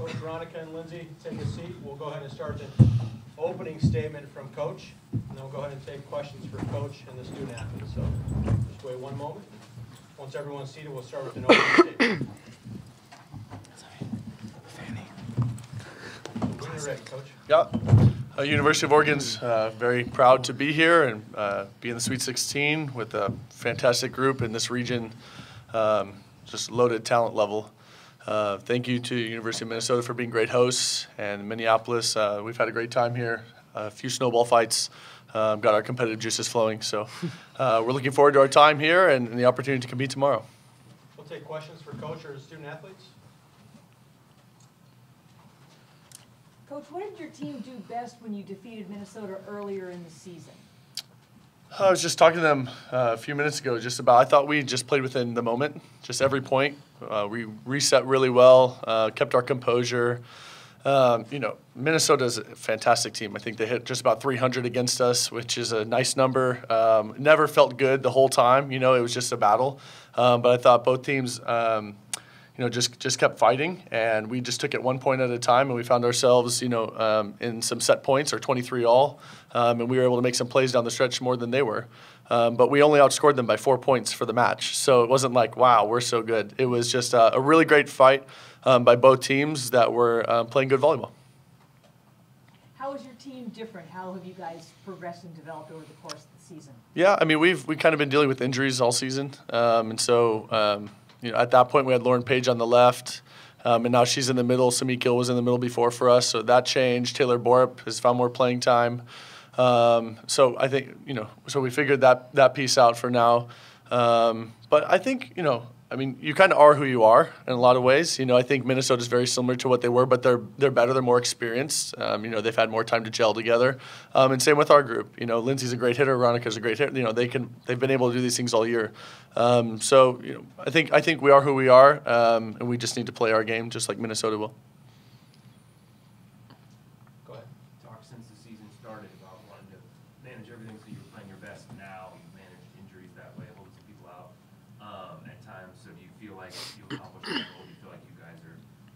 Coach Veronica and Lindsay, take a seat. We'll go ahead and start the opening statement from Coach, and then we'll go ahead and take questions for Coach and the student athletes. So just wait one moment. Once everyone's seated, we'll start with an opening statement. When you're ready, Coach. Yeah. University of Oregon's very proud to be here and be in the Sweet 16 with a fantastic group in this region, just loaded talent level. Thank you to University of Minnesota for being great hosts, and Minneapolis. We've had a great time here. A few snowball fights, got our competitive juices flowing. So we're looking forward to our time here and the opportunity to compete tomorrow. We'll take questions for Coach or student athletes. Coach, what did your team do best when you defeated Minnesota earlier in the season? I was just talking to them a few minutes ago I thought we just played within the moment, just every point. We reset really well, kept our composure. Minnesota's a fantastic team. I think they hit just about 300 against us, which is a nice number. Never felt good the whole time. It was just a battle. But I thought both teams just kept fighting, and we just took it 1 point at a time, and we found ourselves, in some set points or 23 all, and we were able to make some plays down the stretch more than they were. But we only outscored them by 4 points for the match, so it wasn't like, wow, we're so good. It was just a really great fight by both teams that were playing good volleyball. How is your team different? How have you guys progressed and developed over the course of the season? Yeah, I mean, we've kind of been dealing with injuries all season, and so at that point we had Lauren Page on the left, and now she's in the middle. Sami Gill was in the middle before for us, so that changed. Taylor Borup has found more playing time. So I think, so we figured that piece out for now. But I think, you kind of are who you are in a lot of ways. I think Minnesota's very similar to what they were, but they're better, they're more experienced. They've had more time to gel together. And same with our group. Lindsay's a great hitter, Veronica's a great hitter. They've been able to do these things all year. So I think we are who we are, and we just need to play our game just like Minnesota will. Go ahead. Talk since the season started about wanting to manage everything so you're playing your best now. You manage injuries that way, holding some people out at times. So do you feel like you accomplished that goal? Do you feel like you guys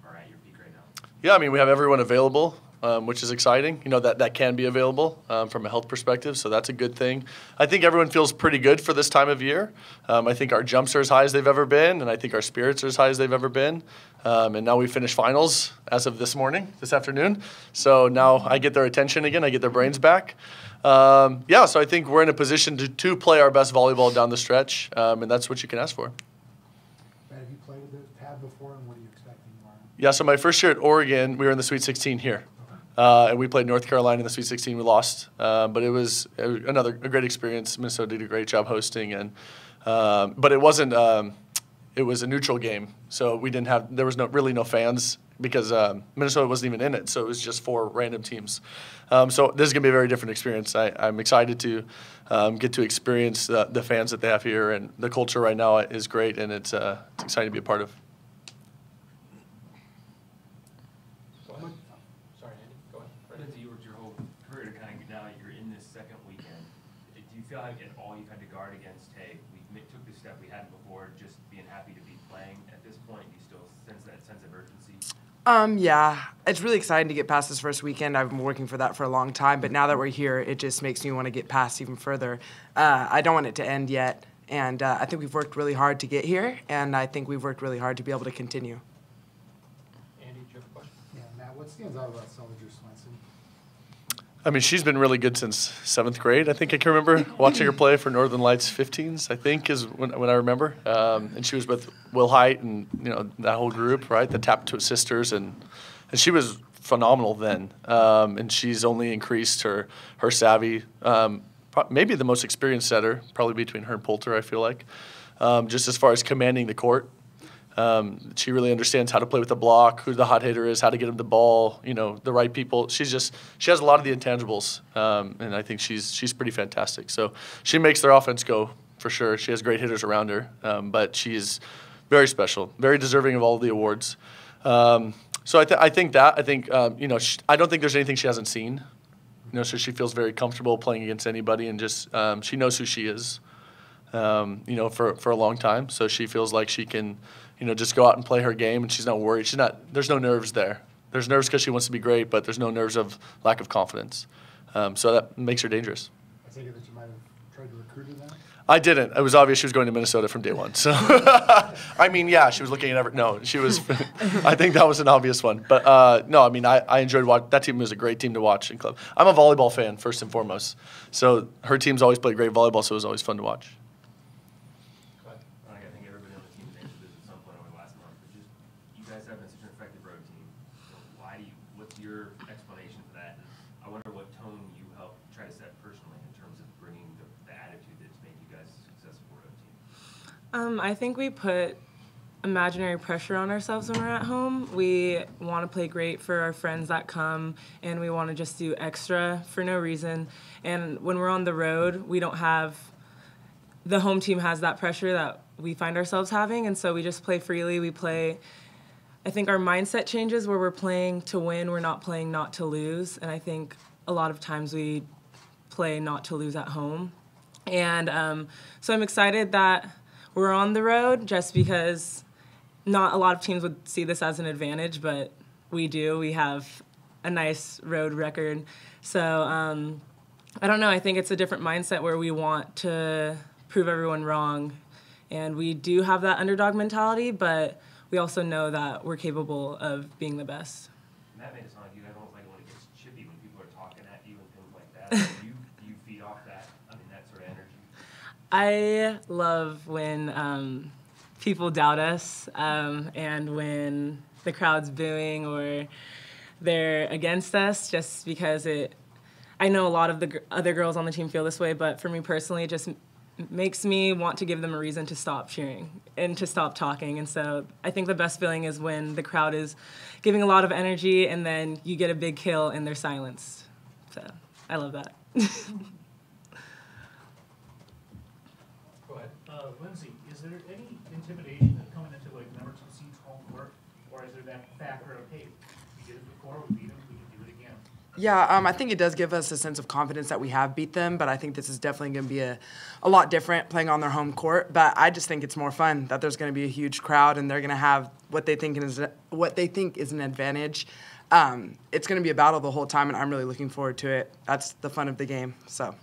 are at your peak right now? Yeah, I mean, we have everyone available, which is exciting. That can be available from a health perspective, so that's a good thing. I think everyone feels pretty good for this time of year. I think our jumps are as high as they've ever been, and I think our spirits are as high as they've ever been. And now we finished finals as of this afternoon. So now I get their attention again. I get their brains back. So I think we're in a position to play our best volleyball down the stretch, and that's what you can ask for. Have you played with the pad before, and what are you expecting? Yeah, so my first year at Oregon, we were in the Sweet 16 here. And we played North Carolina in the Sweet 16. We lost, but it was a great experience. Minnesota did a great job hosting, and but it wasn't. It was a neutral game, so there was really no fans because Minnesota wasn't even in it. So it was just 4 random teams. So this is gonna be a very different experience. I'm excited to get to experience the fans that they have here, and the culture right now is great, and it's exciting to be a part of. You worked your whole career to kind of now you're in this second weekend. Do you feel like at all you've had to guard against, hey, we took this step we hadn't before, just being happy to be playing at this point? Do you still sense that sense of urgency? Yeah, it's really exciting to get past this first weekend. I've been working for that for a long time, but now that we're here, it just makes me want to get past even further. I don't want it to end yet, and I think we've worked really hard to get here, and I think we've worked really hard to be able to continue. Andy, do you have a question? Yeah, Matt, what stands out about Soldier Swenson? I mean, she's been really good since 7th grade. I think I can remember watching her play for Northern Lights 15s, I think is when I remember. And she was with Will Height and, that whole group, right, the Tap sisters. And she was phenomenal then. And she's only increased her savvy. Maybe the most experienced setter, probably between her and Poulter, I feel like, just as far as commanding the court. She really understands how to play with the block, who the hot hitter is, how to get him the ball, the right people. She has a lot of the intangibles, and I think she's pretty fantastic. So she makes their offense go for sure. She has great hitters around her, but she's very special, very deserving of all of the awards. So I think I don't think there's anything she hasn't seen. So she feels very comfortable playing against anybody, and just she knows who she is. For a long time, so she feels like she can, just go out and play her game, and she's not worried. There's no nerves there. There's nerves because she wants to be great, but there's no nerves of lack of confidence. So that makes her dangerous. I take it that you might have tried to recruit her then? I didn't. It was obvious she was going to Minnesota from day one. So, I mean, yeah, she was looking at no, she was. I think that was an obvious one. But no, I mean, I enjoyed watching. That team was a great team to watch in club. I'm a volleyball fan first and foremost. So her team's always played great volleyball, so it was always fun to watch. I think everybody on the team mentioned this at some point over the last month, but just you guys have been such an effective road team. So what's your explanation for that? And I wonder what tone you help try to set personally in terms of bringing the attitude that's made you guys a successful road team. I think we put imaginary pressure on ourselves when we're at home. We want to play great for our friends that come, and we want to just do extra for no reason. And when we're on the road, we don't have the home team has that pressure that we find ourselves having, and so we just play freely. We play, I think our mindset changes where we're playing to win, we're not playing not to lose, and I think a lot of times we play not to lose at home. And so I'm excited that we're on the road just because not a lot of teams would see this as an advantage, but we do. We have a nice road record. So I don't know, I think it's a different mindset where we want to prove everyone wrong. And we do have that underdog mentality, but we also know that we're capable of being the best. And that made it sound like you guys almost like when it gets chippy when people are talking at you and things like that. Do you feed off that? I mean, that sort of energy. I love when people doubt us and when the crowd's booing or they're against us, just because I know a lot of the other girls on the team feel this way, but for me personally, it just makes me want to give them a reason to stop cheering and to stop talking. And so I think the best feeling is when the crowd is giving a lot of energy and then you get a big kill and they're silenced. So I love that. Go ahead. Lindsay, is there any intimidation of coming into like number 2 seeds home court, or is there that factor of, hey, we did it before, we beat them, we can do it again? Yeah, I think it does give us a sense of confidence that we have beat them, but I think this is definitely going to be a lot different playing on their home court. But I just think it's more fun that there's going to be a huge crowd and they're going to have what they think is an advantage. It's going to be a battle the whole time, and I'm really looking forward to it. That's the fun of the game. So.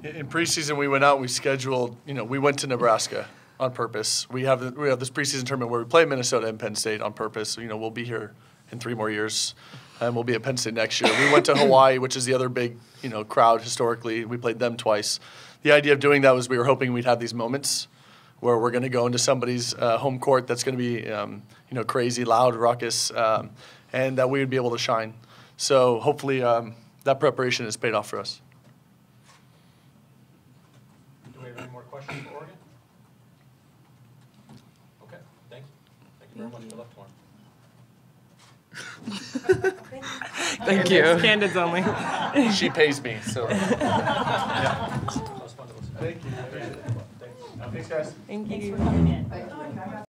In preseason, we went out and we scheduled, we went to Nebraska on purpose. We have this preseason tournament where we play Minnesota and Penn State on purpose. So, we'll be here in 3 more years, and we'll be at Penn State next year. We went to Hawaii, which is the other big, crowd historically. We played them twice. The idea of doing that was we were hoping we'd have these moments where we're going to go into somebody's home court that's going to be, crazy, loud, ruckus, and that we would be able to shine. So hopefully that preparation has paid off for us. Do we have any more questions for Oregon? Okay, thank you. Thank you very much. Good luck tomorrow. Thank you. Candidates only. She pays me, so. That was fun to listen to. Thank you. Thanks, guys. Thank you. Thanks for coming in.